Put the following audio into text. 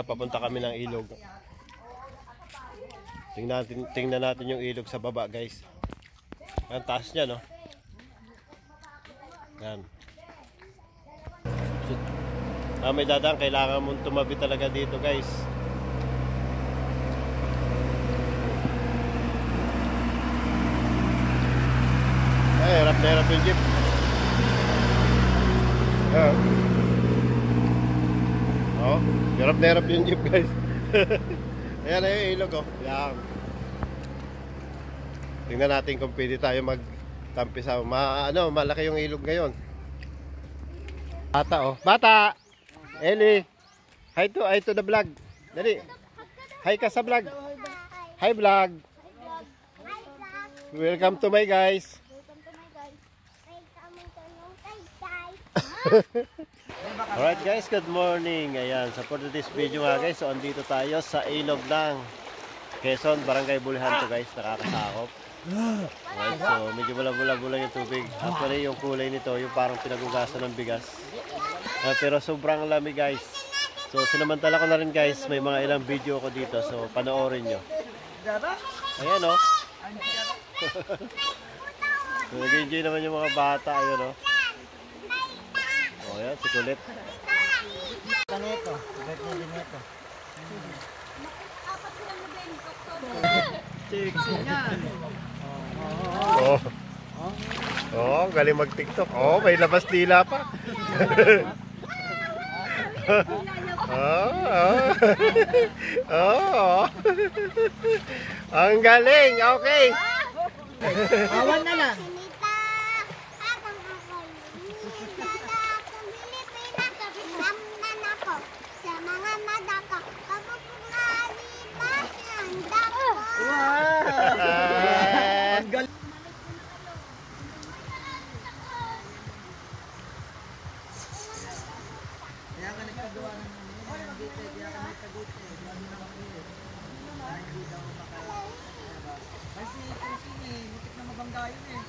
Papunta kami ng ilog. Tingnan natin yung ilog sa baba, guys. Ang taas niya, no? Yan. May dadaan, kailangan mong tumabi talaga dito, guys. Ay, hirap na hirap yung jeep. Oh, hirap na hirap yung jeep, guys. Ayan na yung ilog, oh. Yan. Tingnan natin kung pwede tayo magtampi sa malaki yung ilog ngayon. Bata, oh. Bata! Eli! Hi to the vlog. Dali. Hi ka sa vlog. Hi vlog. Welcome to my guys. Alright guys, good morning. Ayan, so for this video nga guys, so andito tayo sa ilog ng Quezon, Barangay Bulihan to guys, nakakasakop. Alright, so medyo bula-bula yung tubig. Actually yung kulay nito, yung parang pinagugasan ng bigas. Pero sobrang lamig guys. So sinamantala ko na rin guys, may mga ilang video ko dito, so panoorin nyo. Ayan o. So nag-enjoy naman yung mga bata, ayun o. O yan, si Kulit. Ganito, ganito. Oh, galing mag-TikTok. Oh, may labas dila pa. Ang galing. Okay. Awan na lang. Kaya ka nagkagawa ng dito, kaya ka nagkagute. Hindi daw makalabas. Kasi kung sini, mutik na mabangga yun eh.